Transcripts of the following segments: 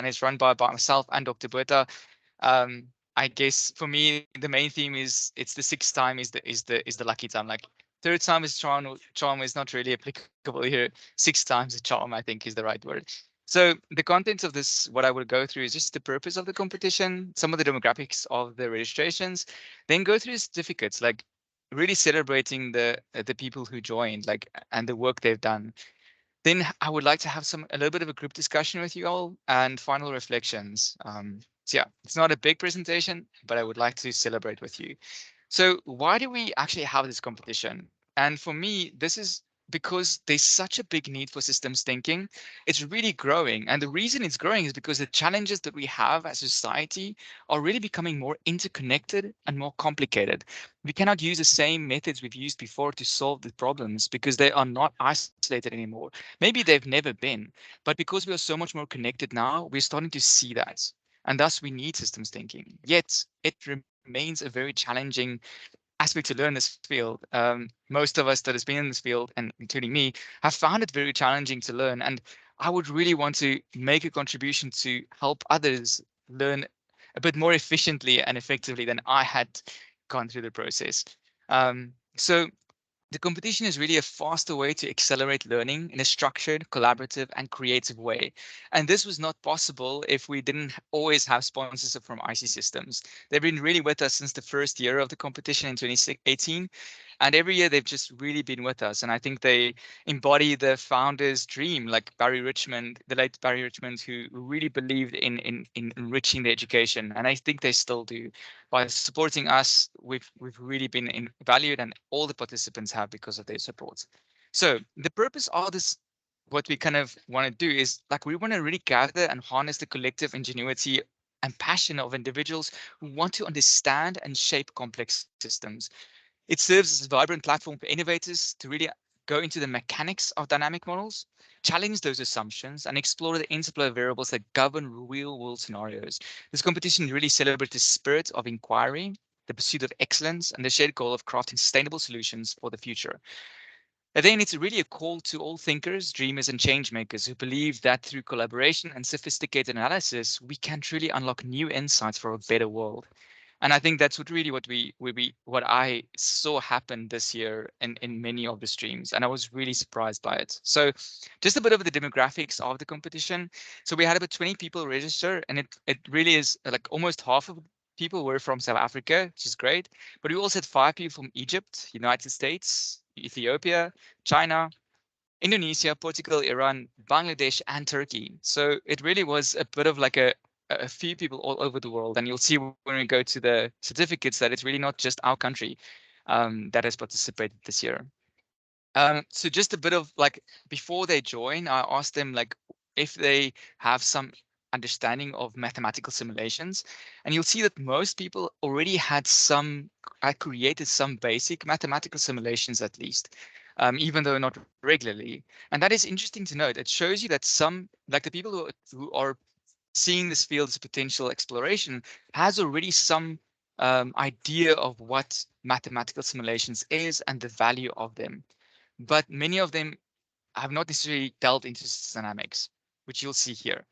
it's run by myself and Dr. Berta. Um, I guess for me, the main theme is it's the sixth time is the lucky time. Like third time is charm is not really applicable here. Six times a charm, I think, is the right word. So the contents of this, what I would go through is just the purpose of the competition, some of the demographics of the registrations, then go through the certificates, like really celebrating the people who joined, like and the work they've done. Then I would like to have a little bit of a group discussion with you all and final reflections. So yeah, it's not a big presentation, but I would like to celebrate with you. So why do we actually have this competition? And for me, this is because there's such a big need for systems thinking. It's really growing. And the reason it's growing is because the challenges that we have as a society are really becoming more interconnected and more complicated. We cannot use the same methods we've used before to solve the problems because they are not isolated anymore. Maybe they've never been, but because we are so much more connected now, we're starting to see that. And thus we need systems thinking. Yet it remains a very challenging aspect to learn this field. Most of us that has been in this field, and including me, have found it very challenging to learn. And I would really want to make a contribution to help others learn a bit more efficiently and effectively than I had gone through the process. So the competition is really a faster way to accelerate learning in a structured, collaborative, and creative way. And this was not possible if we didn't always have sponsorship from IC Systems. They've been really with us since the first year of the competition in 2018. And every year they've just really been with us. And I think they embody the founder's dream, like Barry Richmond, the late Barry Richmond, who really believed in enriching the education. And I think they still do. By supporting us, we've really been valued, and all the participants have because of their support. So the purpose of this, what we kind of want to do is like we want to really gather and harness the collective ingenuity and passion of individuals who want to understand and shape complex systems. It serves as a vibrant platform for innovators to really go into the mechanics of dynamic models, challenge those assumptions, and explore the interplay of variables that govern real-world scenarios. This competition really celebrates the spirit of inquiry, the pursuit of excellence, and the shared goal of crafting sustainable solutions for the future. And then it's really a call to all thinkers, dreamers, and change makers who believe that through collaboration and sophisticated analysis, we can truly unlock new insights for a better world. And I think that's what I saw happen this year in many of the streams, and I was really surprised by it. So just a bit of the demographics of the competition. So we had about 20 people register, and it really is like almost half of people were from South Africa, which is great. But we also had 5 people from Egypt, United States, Ethiopia, China, Indonesia, Portugal, Iran, Bangladesh, and Turkey. So it really was a bit of like a few people all over the world. And you'll see when we go to the certificates that it's really not just our country that has participated this year. So just a bit of like before they join, I asked them like if they have some understanding of mathematical simulations, and you'll see that most people already had I created some basic mathematical simulations at least, even though not regularly. And that is interesting to note. It shows you that some, like the people who are seeing this field as a potential exploration, has already some idea of what mathematical simulations is and the value of them, but many of them have not necessarily delved into dynamics, which you'll see here.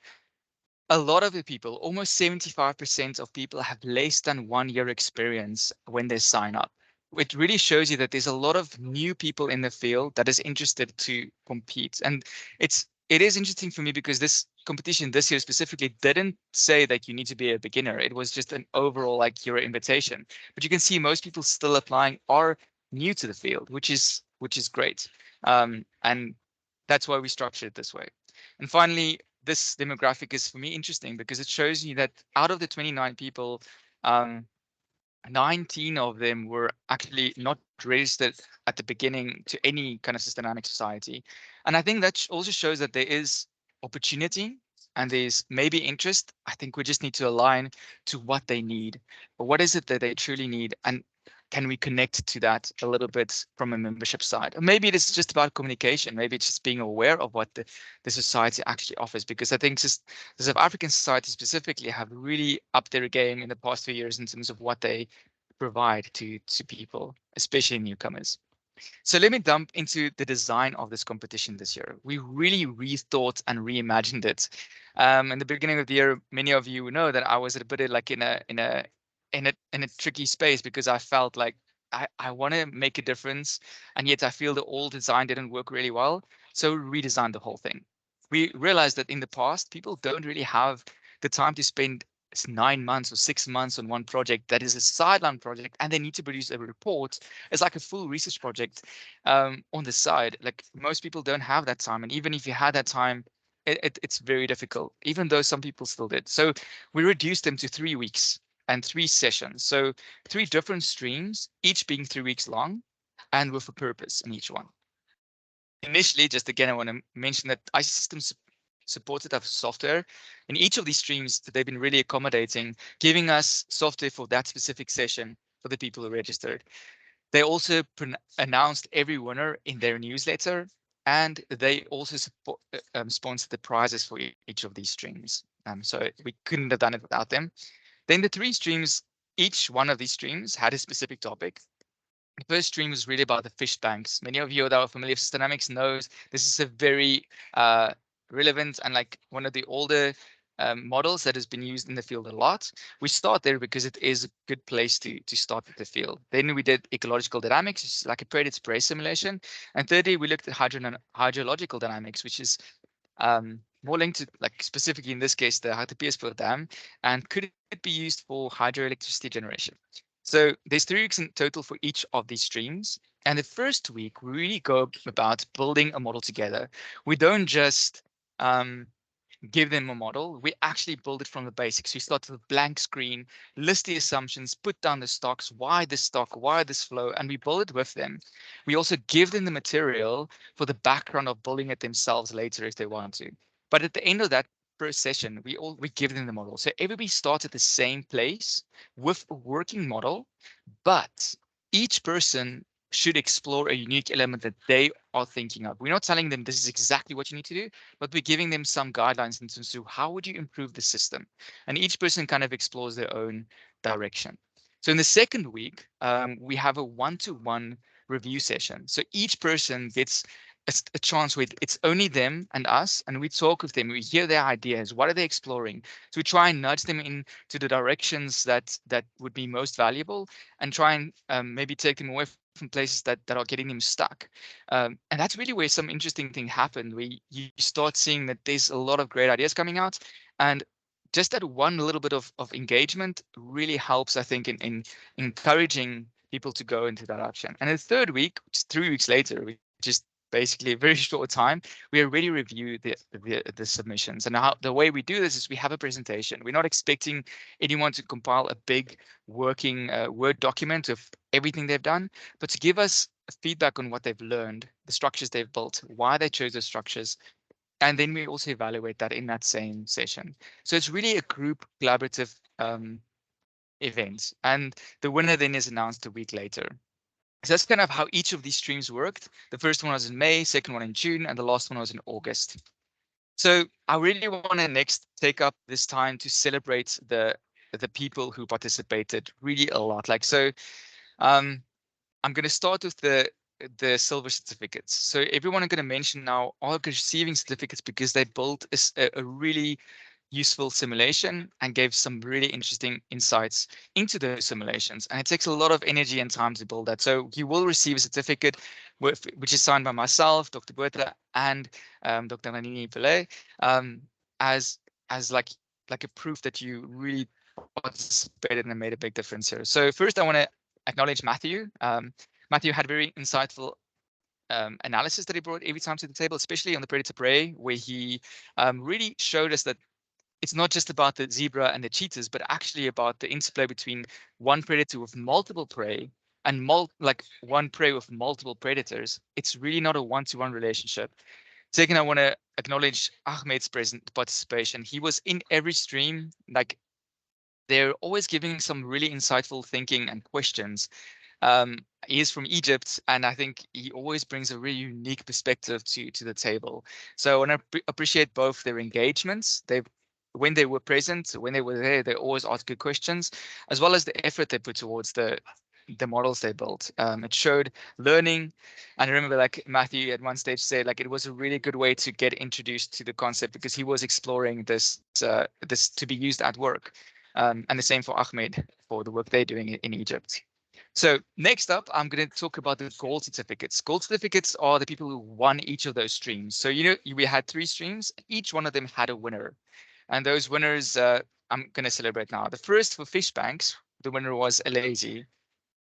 A lot of the people, almost 75% of people, have less than 1 year experience when they sign up. It really shows you that there's a lot of new people in the field that is interested to compete. And it is interesting for me because this competition this year specifically didn't say that you need to be a beginner. It was just an overall like your invitation. But you can see most people still applying are new to the field, which is great. And that's why we structured it this way. And finally, this demographic is for me interesting because it shows you that out of the 29 people, um, 19 of them were actually not registered at the beginning to any kind of systematic society. And I think that also shows that there is opportunity and there's maybe interest. I think we just need to align to what they need. But what is it that they truly need? And can we connect to that a little bit from a membership side? Or maybe it is just about communication. Maybe it's just being aware of what the society actually offers. Because I think just the South African society specifically have really upped their game in the past few years in terms of what they provide to people, especially newcomers. So let me jump into the design of this competition this year. We really rethought and reimagined it. In the beginning of the year, many of you know that I was a bit like in a tricky space because I felt like I want to make a difference, and yet I feel the old design didn't work really well. So we redesigned the whole thing. We realized that in the past, people don't really have the time to spend 9 months or 6 months on one project that is a sideline project, and they need to produce a report. It's like a full research project on the side. Like most people don't have that time, and even if you had that time, it's very difficult, even though some people still did. So we reduced them to 3 weeks and 3 sessions. So 3 different streams, each being 3 weeks long and with a purpose in each one. Initially, just again, I want to mention that IC Systems supported our software. In each of these streams, they've been really accommodating, giving us software for that specific session for the people who registered. They also announced every winner in their newsletter, and they also sponsored the prizes for each of these streams. So we couldn't have done it without them. Then the 3 streams, each one of these streams had a specific topic. The first stream is really about the fish banks. Many of you that are familiar with Systematics knows this is a very relevant and like one of the older models that has been used in the field a lot. We start there because it is a good place to start with the field. Then we did ecological dynamics, which is like a predator prey simulation. And thirdly, we looked at hydrological dynamics, which is more linked to, like specifically in this case, the Hartepeespoort Dam, and could it be used for hydroelectricity generation? So there's 3 weeks in total for each of these streams. And the first week, we really go about building a model together. We don't just give them a model. We actually build it from the basics. We start with a blank screen, list the assumptions, put down the stocks, why this stock, why this flow, and we build it with them. We also give them the material for the background of building it themselves later if they want to. But at the end of that first session, we give them the model. So everybody starts at the same place with a working model, but each person should explore a unique element that they are thinking of. We're not telling them this is exactly what you need to do, but we're giving them some guidelines in terms of how would you improve the system. And each person kind of explores their own direction. So in the second week, we have a one-to-one review session. So each person gets a chance with it's only them and us, and we talk with them. We hear their ideas. What are they exploring? So we try and nudge them into the directions that would be most valuable, and try and maybe take them away from places that are getting them stuck. And that's really where some interesting thing happened. You start seeing that there's a lot of great ideas coming out, and just that one little bit of engagement really helps, I think, in encouraging people to go into that direction. And the third week, which is 3 weeks later, we just basically a very short time, we already review the submissions. And how the way we do this is we have a presentation. We're not expecting anyone to compile a big working Word document of everything they've done, but to give us feedback on what they've learned, the structures they've built, why they chose those structures. And then we also evaluate that in that same session. So it's really a group collaborative event. And the winner then is announced a week later. So that's kind of how each of these streams worked. The first one was in May, second one in June, and the last one was in August. So I really want to next take up this time to celebrate the people who participated really a lot. Like, so I'm going to start with the silver certificates. So everyone I'm going to mention now are receiving certificates because they built a really useful simulation and gave some really interesting insights into those simulations. And it takes a lot of energy and time to build that. So you will receive a certificate which is signed by myself, Dr. Botha, and Dr. Nanini Pillay, as like a proof that you really participated and made a big difference here. So first I want to acknowledge Matthew. Matthew had very insightful analysis that he brought every time to the table, especially on the predator prey, where he really showed us that it's not just about the zebra and the cheetahs, but actually about the interplay between one predator with multiple prey and like one prey with multiple predators. It's really not a one-to-one relationship. Second, I want to acknowledge Ahmed's present participation. He was in every stream. Like, they're always giving some really insightful thinking and questions. He is from Egypt, and I think he always brings a really unique perspective to the table. So I want to appreciate both their engagements. When they were present, when they were there, they always asked good questions, as well as the effort they put towards the the models they built. It showed learning, and I remember like Matthew at one stage said like it was a really good way to get introduced to the concept because he was exploring this to be used at work, and the same for Ahmed for the work they're doing in Egypt. So next up, I'm going to talk about the gold certificates. Gold certificates are the people who won each of those streams. So we had 3 streams. Each one of them had a winner, and those winners I'm going to celebrate now. The first for fish banks, the winner was Alazy.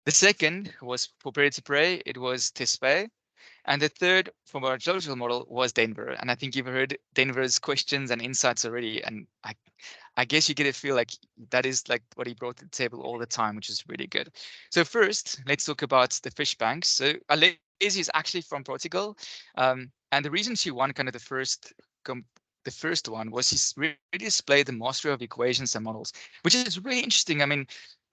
The second was for Prey to Prey, it was Tesfaye. And the third from our social model was Denver. And I think you've heard Denver's questions and insights already. And I guess you get a feel like that is like what he brought to the table all the time, which is really good. So first, let's talk about the fish banks. So Alazy is actually from Portugal. And the reason she won kind of the first one was she's really displayed the mastery of equations and models, which is really interesting. I mean,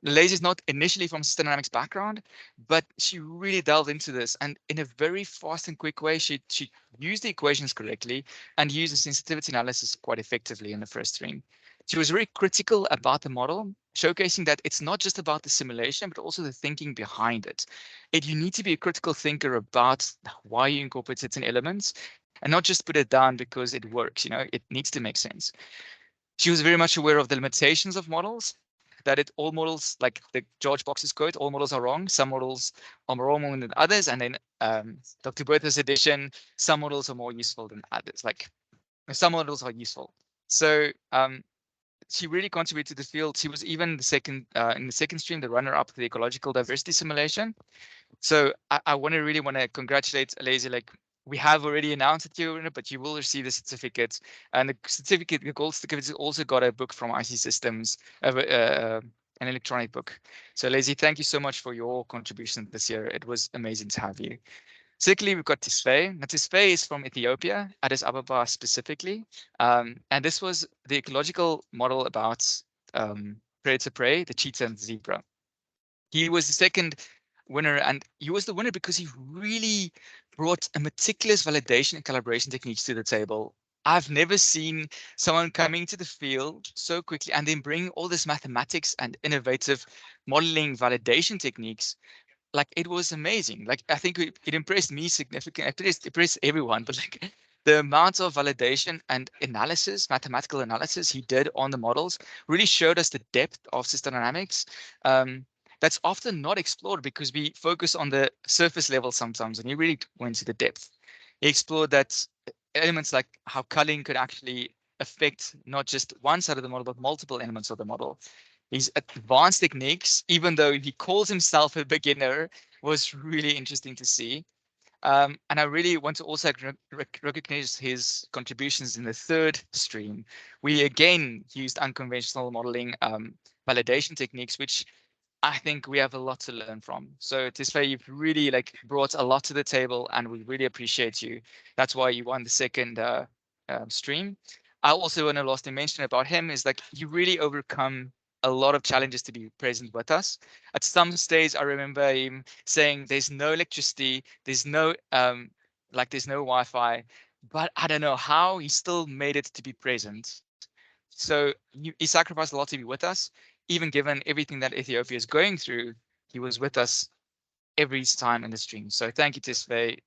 Lazy is not initially from system dynamics background, but she really delved into this, and in a very fast and quick way, she used the equations correctly and used the sensitivity analysis quite effectively in the first stream. She was very critical about the model, showcasing that it's not just about the simulation, but also the thinking behind it. You need to be a critical thinker about why you incorporate certain elements and not just put it down because it works. It needs to make sense. She was very much aware of the limitations of models, that all models, like the George Box's quote, all models are wrong. Some models are more wrong than others. And then Dr. Bertha's edition, some models are more useful than others. Like some models are useful. So she really contributed to the field. She was even the second in the second stream, the runner-up to the ecological diversity simulation. So I really want to congratulate Alazy. Like we have already announced that you're winner, but you will receive the certificate. And the gold certificate also got a book from IC Systems, an electronic book. So Alazy, thank you so much for your contribution this year. It was amazing to have you. Secondly, we've got Tesfaye. Now, Tesfaye is from Ethiopia, Addis Ababa specifically. And this was the ecological model about predator prey, the cheetah and the zebra. He was the second winner, and he was the winner because he really brought a meticulous validation and calibration techniques to the table. I've never seen someone coming to the field so quickly and then bring all this mathematics and innovative modeling validation techniques. Like it was amazing. Like I think it impressed me significantly. It impressed everyone, but like the amount of validation and analysis, mathematical analysis he did on the models really showed us the depth of system dynamics. That's often not explored because we focus on the surface level sometimes, and he really went to the depth. He explored that elements like how culling could actually affect not just one side of the model, but multiple elements of the model. His advanced techniques, even though he calls himself a beginner, was really interesting to see. And I really want to also recognize his contributions in the third stream. We again used unconventional modeling validation techniques, which I think we have a lot to learn from. So Tesfaye, you've really brought a lot to the table, and we really appreciate you. That's why you won the second stream. I also want to lastly mention about him is you really overcome a lot of challenges to be present with us. At some stage, I remember him saying there's no electricity, there's no there's no Wi-Fi, but I don't know how he still made it to be present. So he sacrificed a lot to be with us, even given everything that Ethiopia is going through. He was with us every time in the stream. So thank you, Tesfaye.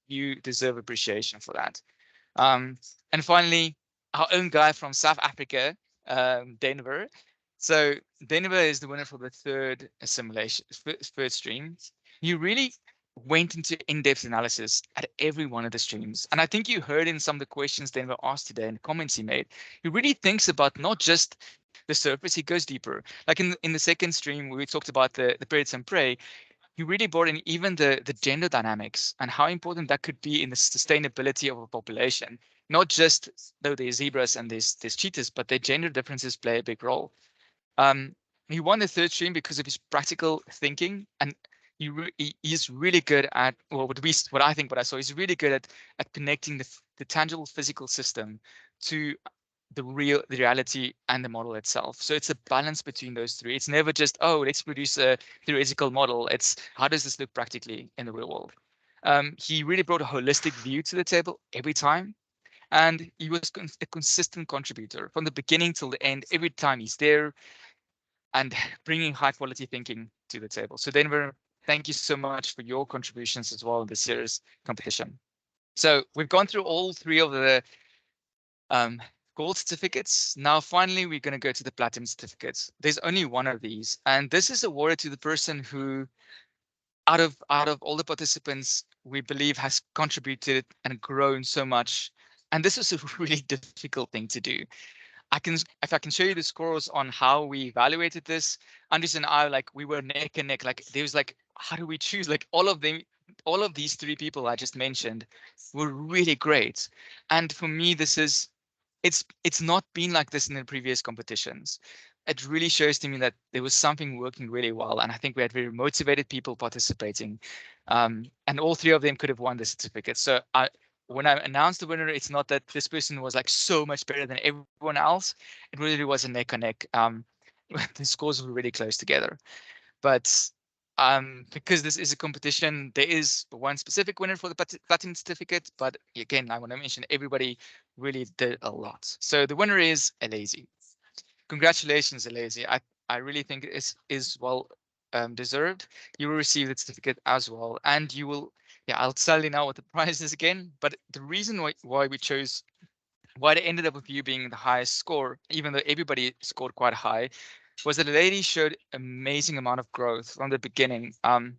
You deserve appreciation for that. And finally, our own guy from South Africa, Denver. So Denver is the winner for the third simulation, third stream. You really went into in-depth analysis at every one of the streams. And I think you heard in some of the questions Denver asked today and the comments he made, he really thinks about not just the surface, he goes deeper. Like in the second stream, where we talked about the predator and prey, you really brought in even the gender dynamics and how important that could be in the sustainability of a population. Not just though there's zebras and there's cheetahs, but their gender differences play a big role. He won the third stream because of his practical thinking, and he's really good at, well, what I saw, he's really good at connecting the tangible physical system to the reality and the model itself. So it's a balance between those three. It's never just, oh, let's produce a theoretical model. It's how does this look practically in the real world? He really brought a holistic view to the table every time. And he was a consistent contributor from the beginning till the end. Every time he's there and bringing high quality thinking. to the table. So Denver, thank you so much for your contributions as well in this year's competition. So we've gone through all three of the gold certificates. Now, finally, we're going to go to the platinum certificates. There's only one of these, and this is awarded to the person who, out of all the participants, we believe has contributed and grown so much. And this is a really difficult thing to do. If I can show you the scores on how we evaluated this, Andres and I, like, we were neck and neck. Like, there was like, how do we choose? Like, all of these three people I just mentioned were really great. And for me, it's not been like this in the previous competitions. It really shows to me that there was something working really well, and I think we had very motivated people participating, and all three of them could have won the certificate. So when I announced the winner, it's not that this person was like so much better than everyone else. It really was a neck and neck. The scores were really close together, but because this is a competition, there is one specific winner for the platinum certificate. But again, I want to mention everybody really did a lot. So the winner is Alazi. Congratulations, Alazi. I really think it is well deserved. You will receive the certificate as well, and you will. Yeah, I'll tell you now what the prize is again. But the reason why it ended up with you being the highest score, even though everybody scored quite high, was that the lady showed amazing amount of growth from the beginning. My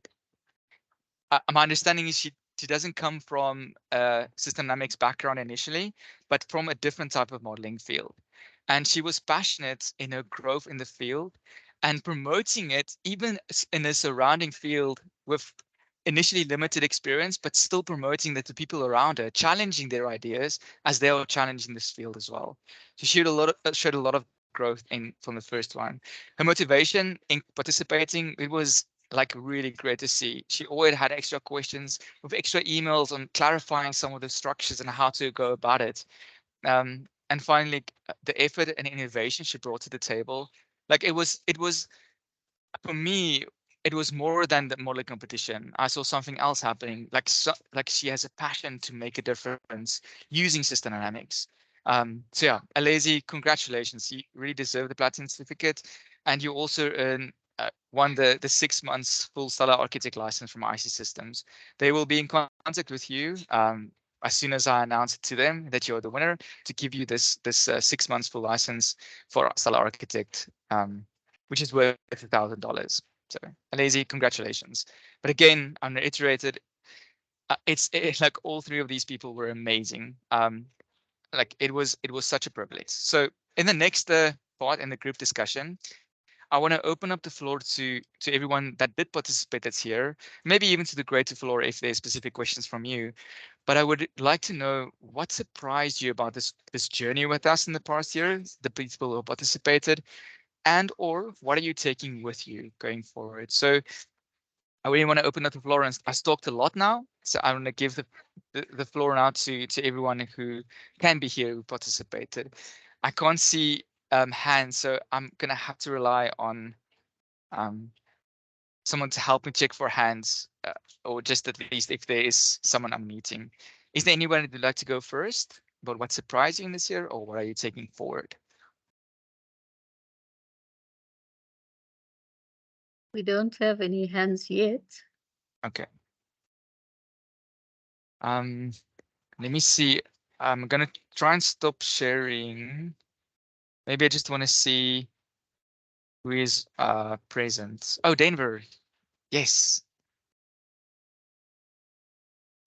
understanding is she doesn't come from a system dynamics background initially, but from a different type of modeling field. And she was passionate in her growth in the field and promoting it even in a surrounding field with initially limited experience, but still promoting that to people around her, challenging their ideas as they are challenging this field as well. So she showed a lot of growth from the first one. Her motivation in participating, it was like really great to see. She always had extra questions with extra emails on clarifying some of the structures and how to go about it. And finally, the effort and innovation she brought to the table, like it was for me, it was more than the modeling competition. I saw something else happening, like she has a passion to make a difference using system dynamics. So yeah, Alazi, congratulations. You really deserve the platinum certificate, and you also won the 6 months full Stellar Architect license from IC Systems. They will be in contact with you as soon as I announce it to them that you're the winner, to give you this 6 months full license for Stellar Architect, which is worth $1,000. So Alazi, congratulations. But again, I'm reiterated, it's like all three of these people were amazing. Like it was such a privilege. So in the next part in the group discussion, I want to open up the floor to everyone that did participate that's here, maybe even to the greater floor if there's specific questions from you. But I would like to know what surprised you about this journey with us in the past year, the people who participated, and or what are you taking with you going forward? So I really want to open up the floor, and I've talked a lot now, so I want to give the floor now to everyone who can be here, who participated. I can't see hands, so I'm gonna have to rely on someone to help me check for hands, or just at least if there is someone unmuting. Is there anyone who'd like to go first about what surprised you in this year, or what are you taking forward? We don't have any hands yet. Okay. Let me see. I'm gonna try and stop sharing. Maybe I just want to see who is present. Oh, Denver. Yes.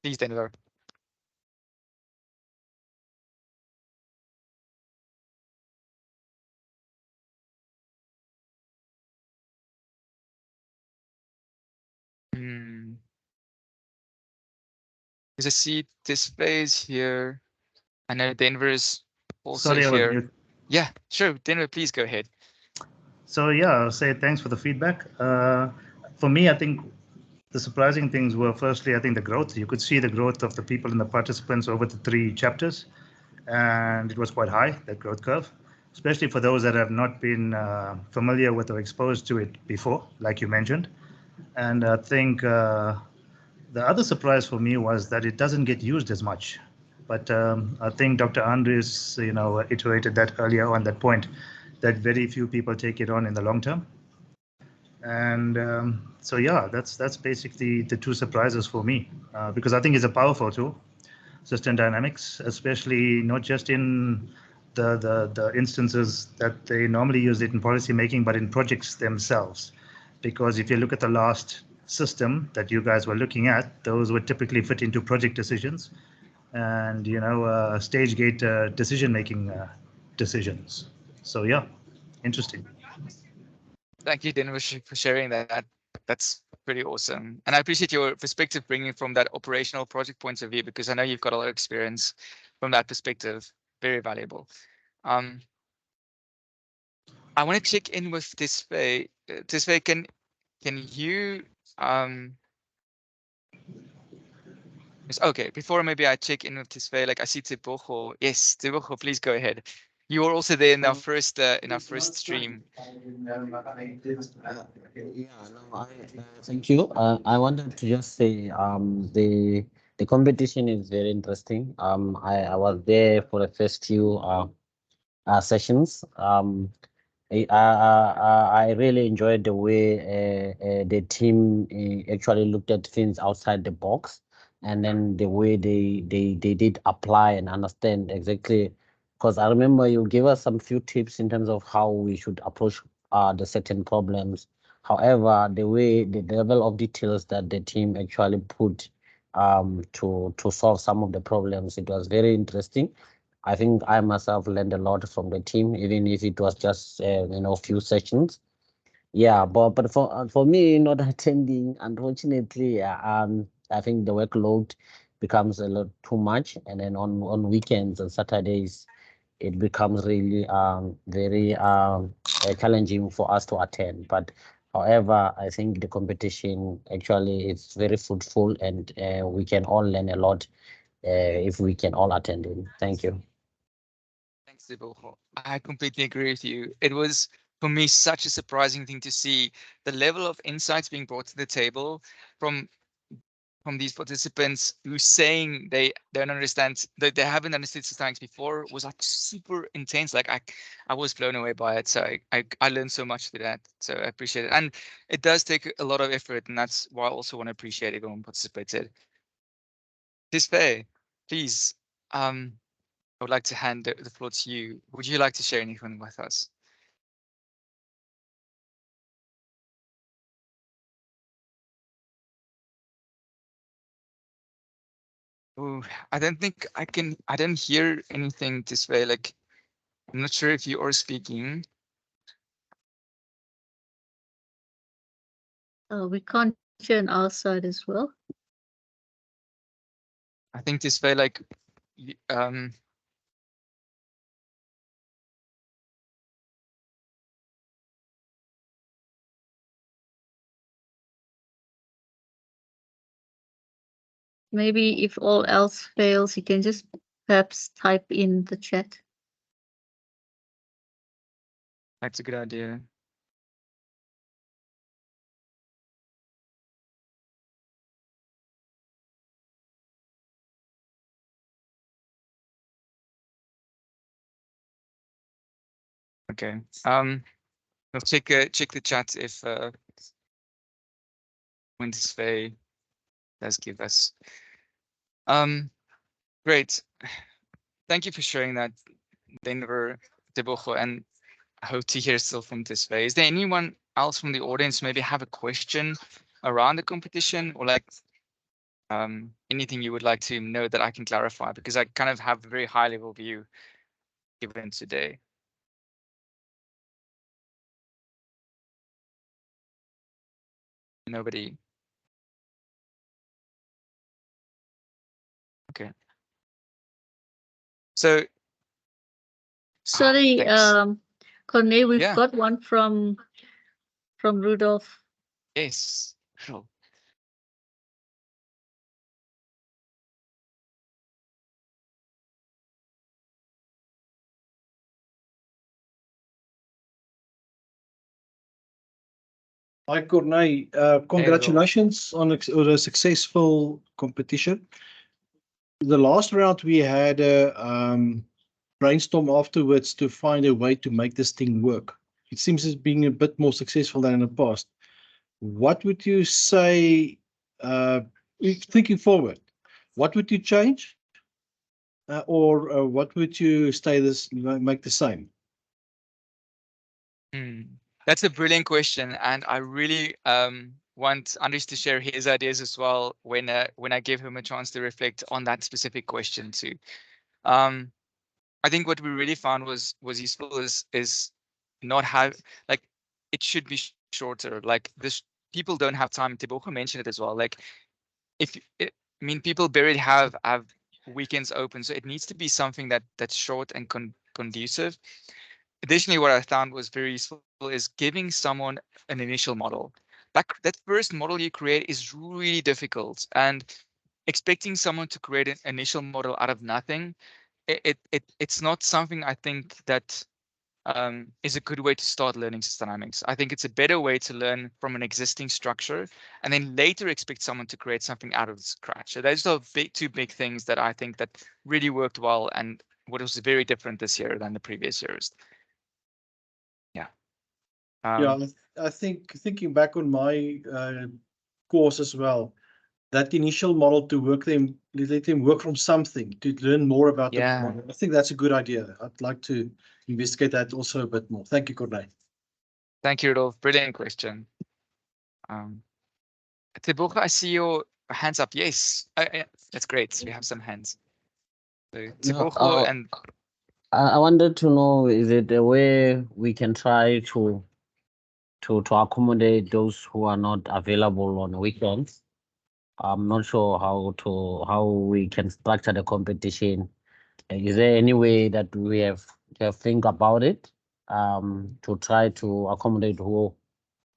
Please, Denver. Hmm. Because I see displays here. I know Denver is also Sorry, I was here. mute. Yeah, sure. Denver, please go ahead. So yeah, I'll say thanks for the feedback. For me, I think the surprising things were, firstly, I think the growth. You could see the growth of the people and the participants over the 3 chapters, and it was quite high, that growth curve, especially for those that have not been familiar with or exposed to it before, like you mentioned. And I think the other surprise for me was that it doesn't get used as much. But I think Dr. Andres, iterated that earlier on that point, that very few people take it on in the long term. And so yeah, that's basically the two surprises for me, because I think it's a powerful tool, System Dynamics, especially not just in the instances that they normally use it in policy making, but in projects themselves. Because if you look at the last system that you guys were looking at, those would typically fit into project decisions and stage gate decision making decisions. So yeah, interesting. Thank you, Denver, for sharing that. That's pretty awesome. And I appreciate your perspective bringing from that operational project point of view, because I know you've got a lot of experience from that perspective. Very valuable. I want to check in with Tisve. Tisve, can you okay, before maybe I check in with Tisve, like I see Tebogo. Yes, Tebogo, please go ahead. You were also there in our first stream. Thank you. I wanted to just say the competition is very interesting. I was there for the first few sessions. I really enjoyed the way the team actually looked at things outside the box, and then the way they did apply and understand exactly. Because I remember you gave us some few tips in terms of how we should approach the certain problems. However, the level of details that the team actually put to solve some of the problems, it was very interesting. I think I myself learned a lot from the team, even if it was just few sessions. Yeah, but for me not attending, unfortunately, I think the workload becomes a lot too much, and then on weekends and Saturdays, it becomes really very challenging for us to attend. But however, I think the competition actually is very fruitful, and we can all learn a lot if we can all attend it. Thank you. Thanks, Tebogo. I completely agree with you. It was, for me, such a surprising thing to see the level of insights being brought to the table from these participants who saying they don't understand, that they haven't understood Systemics before, was like super intense. Like I was blown away by it. So I learned so much through that. So I appreciate it. And it does take a lot of effort, and that's why I also want to appreciate everyone who participated. Tisve, please. I would like to hand the floor to you. Would you like to share anything with us? Oh, I don't think I can. I don't hear anything this way. Like, I'm not sure if you are speaking. We can't hear on our side as well. I think this way, like, Maybe if all else fails, you can just perhaps type in the chat. that's a good idea. Okay. We'll check the chat if when this way does give us. Great. Thank you for sharing that, Denver, Tebogo, and I hope to hear still from this way. Is there anyone else from the audience maybe have a question around the competition, or like anything you would like to know that I can clarify, because I kind of have a very high level view given today. Nobody. Okay. So Sorry, Corne, we've Yeah. got one from Rudolph. Yes. Sure. Hi, Corne. Congratulations on a successful competition. The last round we had a brainstorm afterwards to find a way to make this thing work. It seems it's been a bit more successful than in the past. what would you say, thinking forward, what would you change? Or what would you make the same? That's a brilliant question, and I really want Andries to share his ideas as well when I give him a chance to reflect on that specific question too. I think what we really found was useful is not have like it should be shorter. Like this, people don't have time. Tebogo mentioned it as well. Like I mean, people barely have weekends open, so it needs to be something that's short and conducive. Additionally, what I found was very useful is giving someone an initial model. That first model you create is really difficult, and expecting someone to create an initial model out of nothing, it's not something I think that is a good way to start learning systematics. I think it's a better way to learn from an existing structure and then later expect someone to create something out of scratch. So those are two big things that I think that really worked well and what was very different this year than the previous years. Yeah. I think thinking back on my course as well, that initial model to let them work from something to learn more about the model. I think that's a good idea. I'd like to investigate that also a bit more. Thank you, Corné. Thank you, Rudolf. Brilliant question. Tebogo, I see your hands up. Yes, that's great. We have some hands. So Tebogo and I wanted to know, is it a way we can try to accommodate those who are not available on weekends? I'm not sure how we can structure the competition. Is there any way that we have to think about it to try to accommodate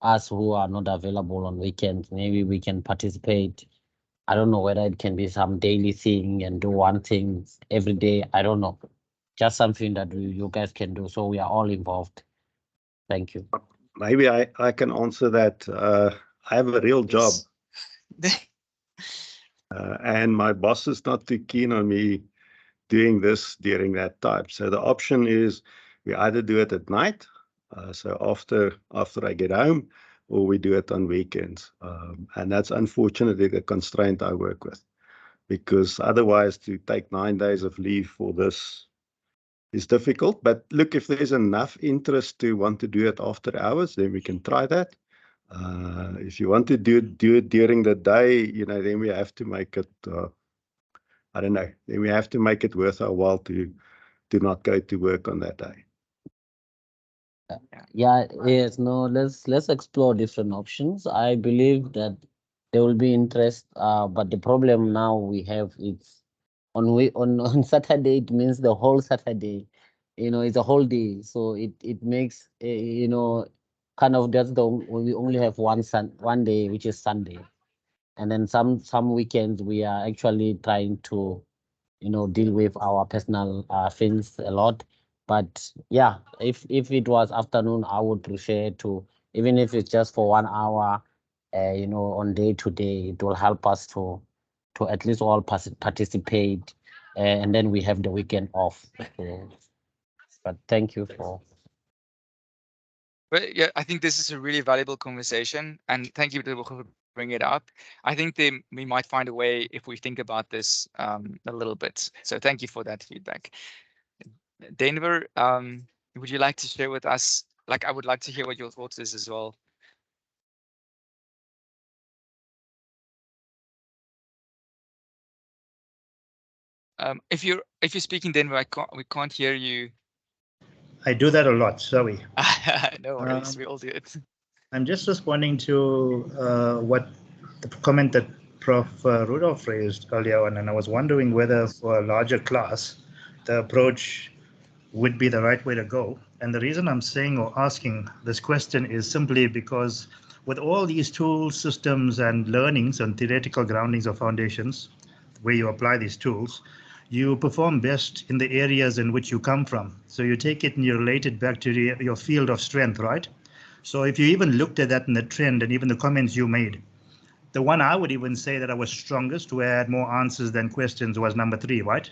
us who are not available on weekends? Maybe we can participate. I don't know whether it can be some daily thing and do one thing every day. I don't know. Just something that you guys can do so we are all involved. Thank you. Maybe I can answer that. I have a real job. And my boss is not too keen on me doing this during that time. So the option is we either do it at night, so after I get home, or we do it on weekends. And that's unfortunately the constraint I work with, because otherwise to take 9 days of leave for this is difficult. But look, if there's enough interest to want to do it after hours, then we can try that. If you want to do it during the day, then we have to make it, I don't know, then we have to make it worth our while to not go to work on that day. Yes, no, let's explore different options. I believe that there will be interest, but the problem now we have is on Saturday, it means the whole Saturday, it's a whole day. So it makes, kind of we only have one day, which is Sunday. And then some weekends we are actually trying to, deal with our personal things a lot. But yeah, if it was afternoon, I would prefer to, even if it's just for 1 hour, on day to day, it will help us to at least all participate, and then we have the weekend off. But thank you for. But yeah, I think this is a really valuable conversation, and thank you for bringing it up. I think we might find a way if we think about this a little bit. So thank you for that feedback. Denver, would you like to share with us? Like, I would like to hear what your thoughts is as well. If you're speaking, Denver, we can't hear you. I do that a lot. Sorry. No worries, we all do it. I'm just responding to what the comment that Prof. Rudolf raised earlier on, and I was wondering whether for a larger class, the approach would be the right way to go. And the reason I'm saying or asking this question is simply because with all these tools, systems, and learnings and theoretical groundings or foundations, where you apply these tools, you perform best in the areas in which you come from. So you take it and you relate it back to your field of strength, right? So if you even looked at that in the trend and even the comments you made, the one I would even say that I was strongest, where I had more answers than questions, was number 3, right?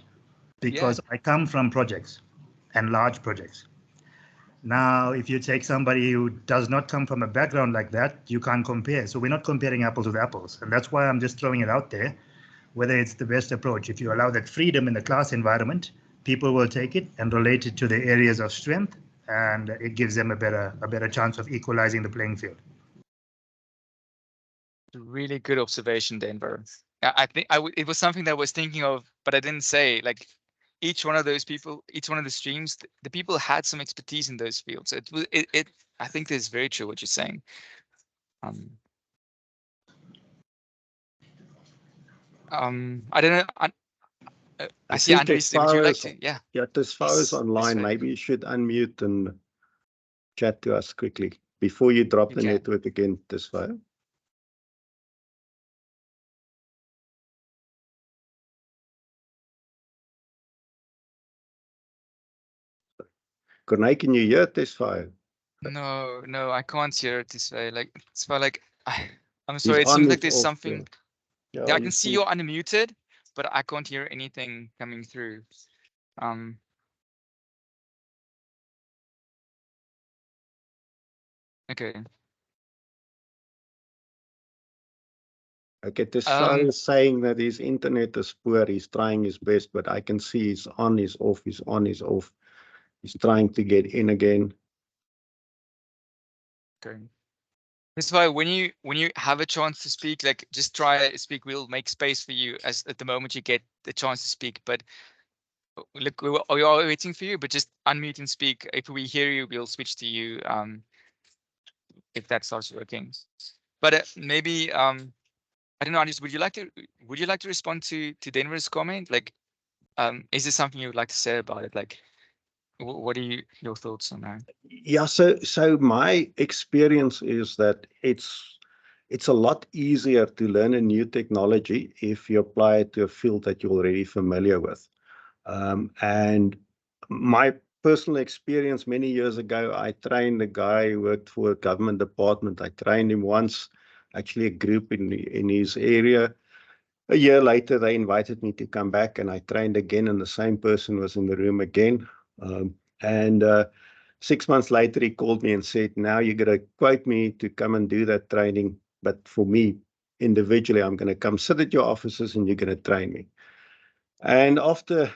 Because I come from projects and large projects. Now, if you take somebody who does not come from a background like that, you can't compare. So we're not comparing apples with apples. And that's why I'm just throwing it out there, whether it's the best approach. If you allow that freedom in the class environment, people will take it and relate it to their areas of strength, and it gives them a better chance of equalizing the playing field. Really good observation, Denver. I think it was something that I was thinking of, but I didn't say. Like each one of those people, each one of the streams, the people had some expertise in those fields. So it I think it's very true what you're saying. I don't know. I see Andres. Would you like to? Yeah. Yeah, as far as online, maybe you should unmute and chat to us quickly before you drop the network again, this file. Corné, can you hear this file? No, I can't hear it this way. Like it's like I'm sorry. It seems like there's something. Yeah, I can see you're unmuted, but I can't hear anything coming through. Okay. Okay, this file is saying that his internet is poor. He's trying his best, but I can see he's on, he's off, he's on, he's off. He's trying to get in again. Okay. That's why when you have a chance to speak, like just try to speak. We'll make space for you as at the moment you get the chance to speak. But look, we are waiting for you. But just unmute and speak. If we hear you, we'll switch to you. If that starts working. But maybe I don't know, Andres, would you like to respond to Denver's comment? Like, is there something you would like to say about it? Like, what are your thoughts on that? Yeah, so my experience is that it's a lot easier to learn a new technology if you apply it to a field that you're already familiar with. And my personal experience many years ago, I trained a guy who worked for a government department. I trained him once, actually a group in his area. A year later, they invited me to come back, and I trained again, and the same person was in the room again. And 6 months later, he called me and said, now you're going to quote me to come and do that training. But for me, individually, I'm going to come sit at your offices and you're going to train me. And after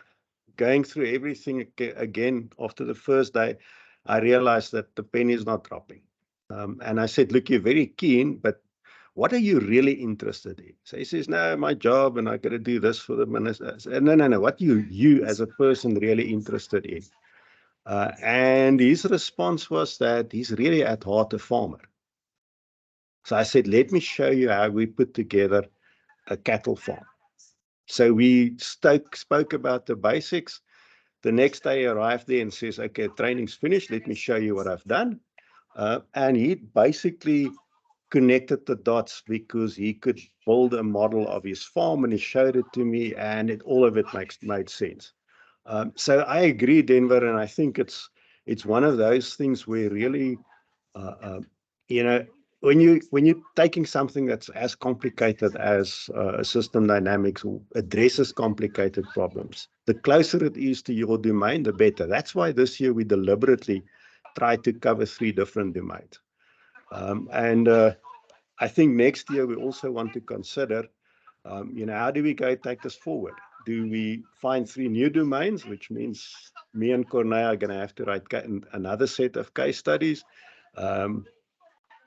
going through everything again, after the first day, I realized that the penny is not dropping. And I said, look, you're very keen, but what are you really interested in? So he says, no, my job, and I got to do this for the minister. No. What are you as a person really interested in? And his response was that he's really at heart a farmer. So I said, let me show you how we put together a cattle farm. So we spoke about the basics. The next day he arrived there and says, okay, training's finished. Let me show you what I've done. And he basically connected the dots because he could build a model of his farm, and he showed it to me, and all of it made sense. So I agree, Denver, and I think it's one of those things where really, when you're taking something that's as complicated as system dynamics or addresses complicated problems, the closer it is to your domain, the better. That's why this year we deliberately tried to cover 3 different domains. And I think next year we also want to consider, how do we take this forward? Do we find 3 new domains, which means me and Corné are going to have to write another set of case studies?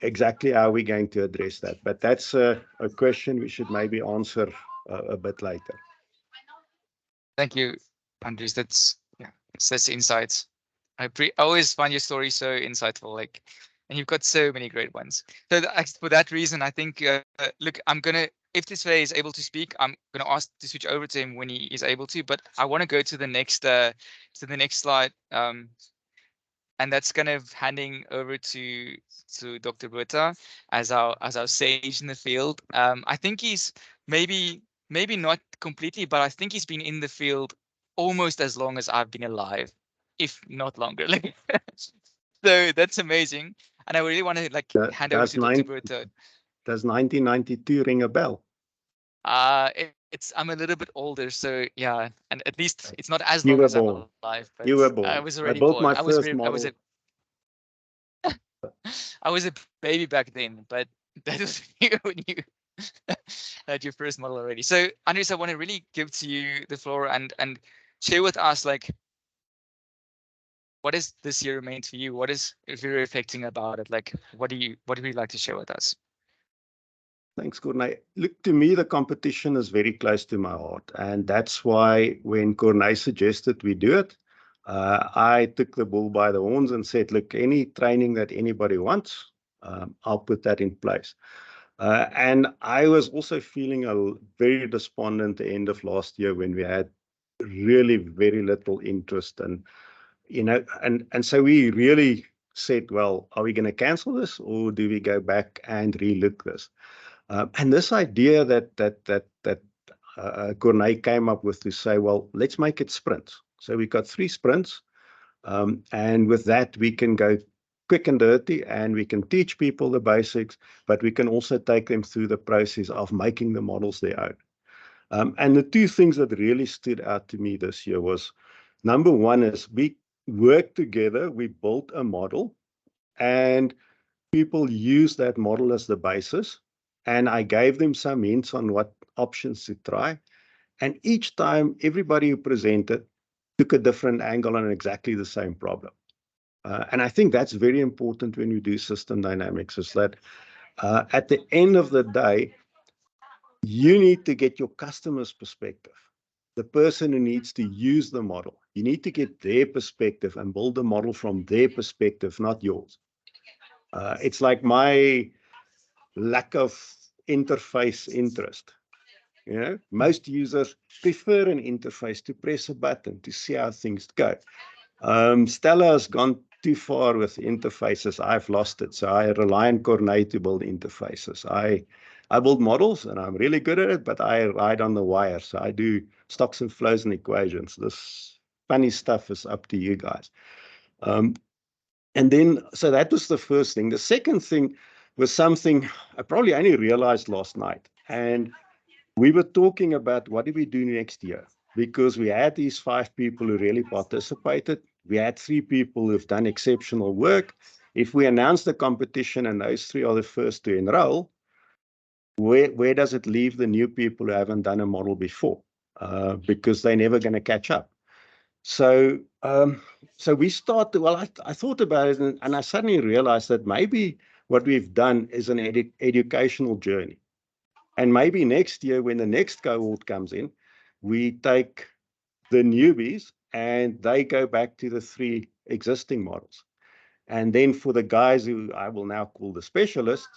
Exactly how are we going to address that? But that's a question we should maybe answer a bit later. Thank you, Andres. That's insights. I always find your story so insightful. Like, and you've got so many great ones. So for that reason, I think look, if this way is able to speak, I'm gonna ask to switch over to him when he is able to. But I want to go to the next slide. And that's kind of handing over to Dr. Botha as our sage in the field. I think he's maybe not completely, but I think he's been in the field almost as long as I've been alive, if not longer. So that's amazing. And I really want to hand over to Dr. Botha. Does 1992 ring a bell? I'm a little bit older, so yeah, and at least it's not as long as I'm alive. But you were born. I was already born. I was I was a baby back then, but that was when you had your first model already. So Andries, I want to really give to you the floor and share with us, like, what is this year meant for you? What is, if you're reflecting about it, like, what would you like to share with us? Thanks, Corné. Look, to me, the competition is very close to my heart. And that's why when Corné suggested we do it, I took the bull by the horns and said, look, any training that anybody wants, I'll put that in place. And I was also feeling very despondent at the end of last year when we had really very little interest. And, you know, and so we really said, well, are we going to cancel this, or do we go back and relook this? And this idea that Corné came up with to say, well, let's make it sprints. So we got 3 sprints. And with that, we can go quick and dirty, and we can teach people the basics, but we can also take them through the process of making the models their own. And the 2 things that really stood out to me this year was, number one is we worked together, we built a model, and people use that model as the basis. And I gave them some hints on what options to try. And each time, everybody who presented took a different angle on exactly the same problem. And I think that's very important when we do system dynamics, is that at the end of the day, you need to get your customer's perspective, the person who needs to use the model. You need to get their perspective and build the model from their perspective, not yours. It's like my lack of interface interest. You know, most users prefer an interface to press a button to see how things go. Stella has gone too far with interfaces. I've lost it. So I rely on Corné to build interfaces. I build models and I'm really good at it, but I ride on the wire. So I do stocks and flows and equations. This funny stuff is up to you guys. And then, so that was the first thing. The second thing was something I probably only realized last night. And we were talking about what do we do next year? Because we had these 5 people who really participated. We had 3 people who've done exceptional work. If we announce the competition and those 3 are the first to enroll, where does it leave the new people who haven't done a model before? Because they're never going to catch up. So we started, well, I thought about it, and I suddenly realized that maybe what we've done is an educational journey. And maybe next year, when the next cohort comes in, we take the newbies and they go back to the 3 existing models. And then for the guys who I will now call the specialists,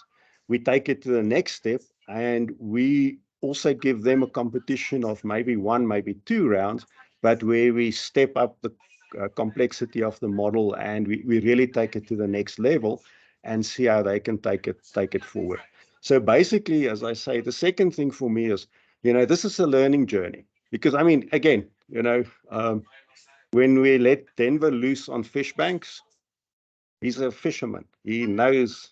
we take it to the next step, and we also give them a competition of maybe 1, maybe 2 rounds, but where we step up the complexity of the model, and we really take it to the next level and see how they can take it forward. So basically, as I say, the second thing for me is, you know, this is a learning journey. Because, I mean, again, you know, when we let Denver loose on fish banks, he's a fisherman. He knows,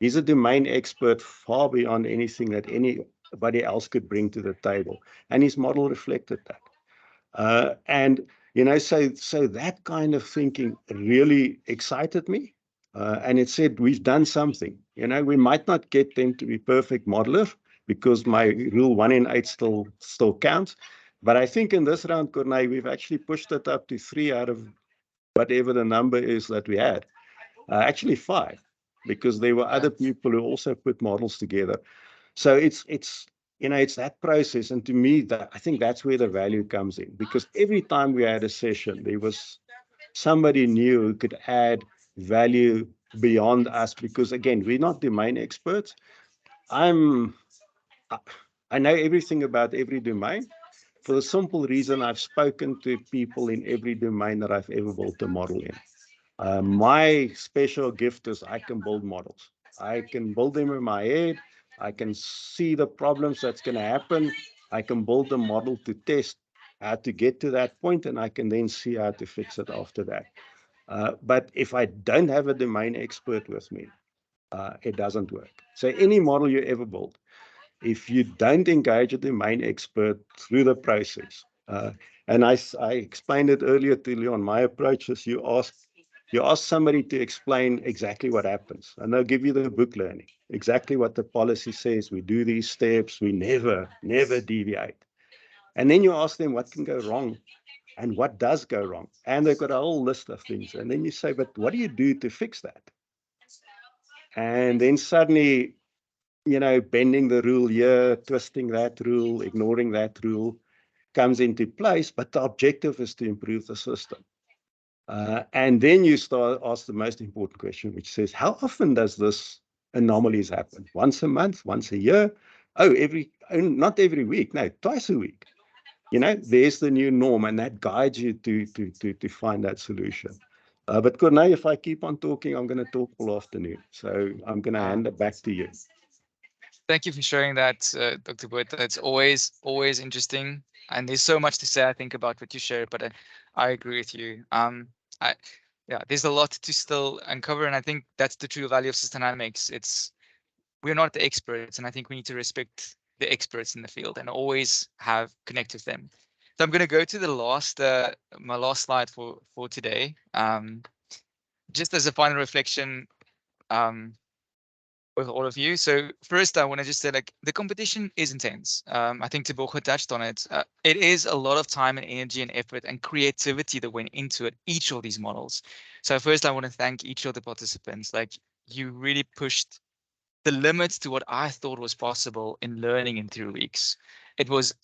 he's a domain expert far beyond anything that anybody else could bring to the table. And his model reflected that. And, you know, so that kind of thinking really excited me. And it said, we've done something. You know, we might not get them to be perfect modelers, because my rule 1 in 8 still counts. But I think in this round, Corné, we've actually pushed it up to 3 out of whatever the number is that we had. Actually 5, because there were other people who also put models together. So it's you know, it's that process. And to me, I think that's where the value comes in, because every time we had a session, there was somebody new who could add value beyond us, because again, we're not domain experts. I know everything about every domain, for the simple reason I've spoken to people in every domain that I've ever built a model in. My special gift is I can build models. I can build them in my head. I can see the problems that's going to happen. I can build a model to test how to get to that point, and I can then see how to fix it after that. But if I don't have a domain expert with me, it doesn't work. So any model you ever build, if you don't engage a domain expert through the process, and I explained it earlier to Leon, my approach is you ask You ask somebody to explain exactly what happens, and they'll give you the book learning, exactly what the policy says. We do these steps, we never deviate. And then you ask them what can go wrong and what does go wrong. And they've got a whole list of things. And then you say, but what do you do to fix that? And then suddenly, you know, bending the rule here, twisting that rule, ignoring that rule comes into place. But the objective is to improve the system. And then you start ask the most important question, which says, how often does this anomalies happen? Once a month, once a year? Oh, not every week. No, twice a week. You know, there's the new norm, and that guides you to find that solution. But Corneille, if I keep on talking, I'm going to talk all afternoon. So I'm going to hand it back to you. Thank you for sharing that, Dr. Botha. It's always interesting. And there's so much to say, I think, about what you shared, but I agree with you. Yeah, there's a lot to still uncover, and I think that's the true value of Systematics. We're not the experts, and I think we need to respect the experts in the field and always connect with them. So I'm going to go to the last, my last slide for today. Just as a final reflection, with all of you. So first, I want to just say, like, the competition is intense. I think Tebogo touched on it. It is a lot of time and energy and effort and creativity that went into it, each of these models. So first, I want to thank each of the participants. Like, you really pushed the limits to what I thought was possible in learning in 3 weeks. It was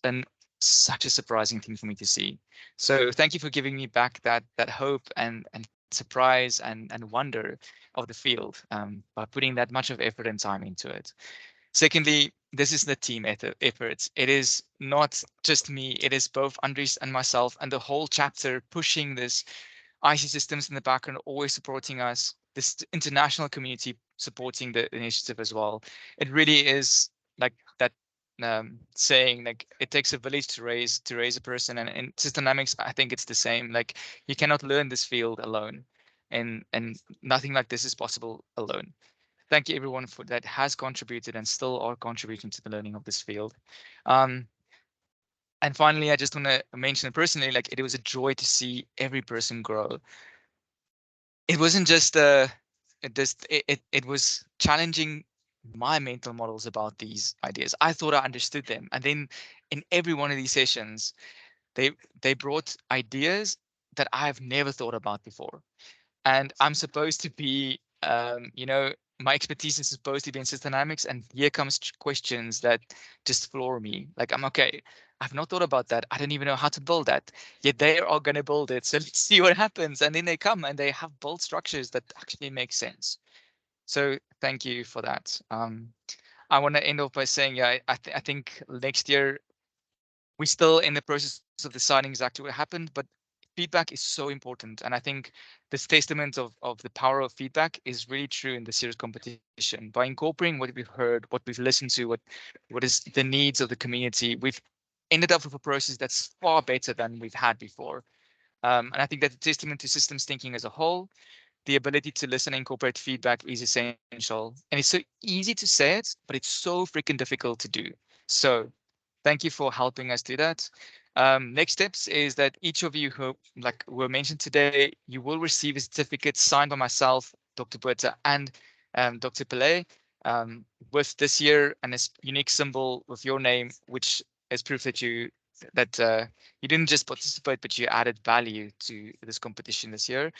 such a surprising thing for me to see. So thank you for giving me back that hope and surprise and wonder of the field by putting that much of effort and time into it. Secondly, this is the team effort. It is not just me. It is both Andries and myself and the whole chapter pushing this. IC Systems in the background always supporting us. This international community supporting the initiative as well. It really is like that saying, like, it takes a village to raise a person, and in Systematics, I think it's the same. Like, you cannot learn this field alone, and nothing like this is possible alone. Thank you everyone for that has contributed and still are contributing to the learning of this field. And finally, I just want to mention personally, like, it was a joy to see every person grow. It wasn't just it was challenging my mental models about these ideas. I thought I understood them, and then in every one of these sessions, they brought ideas that I've never thought about before. And I'm supposed to be, you know, my expertise is supposed to be in Systematics, and here comes questions that just floor me. Like, I'm okay. I've not thought about that. I don't even know how to build that. Yet they are going to build it. So let's see what happens. And then they come and they have built structures that actually make sense. So thank you for that. I want to end off by saying, yeah, I think next year we're still in the process of deciding exactly what happened, but feedback is so important. And I think this testament of the power of feedback is really true in the serious competition. By incorporating what we've heard, what we've listened to, what is the needs of the community, we've ended up with a process that's far better than we've had before. And I think that's a testament to systems thinking as a whole. The ability to listen and incorporate feedback is essential. And it's so easy to say it, but it's so freaking difficult to do. So thank you for helping us do that. Next steps is that each of you who were mentioned today, you will receive a certificate signed by myself, Dr. Botha, and Dr. Pillay, with this year and this unique symbol with your name, which is proof that you didn't just participate, but you added value to this competition this year.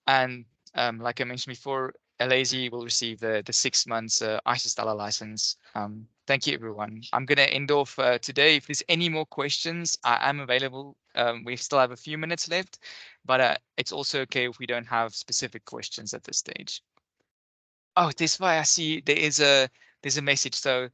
And like I mentioned before, Alazy will receive the 6 months ISO Stella license. Thank you, everyone. I'm going to end off today. If there's any more questions, I am available. We still have a few minutes left, but it's also okay if we don't have specific questions at this stage. Oh, this way I see there's a message. So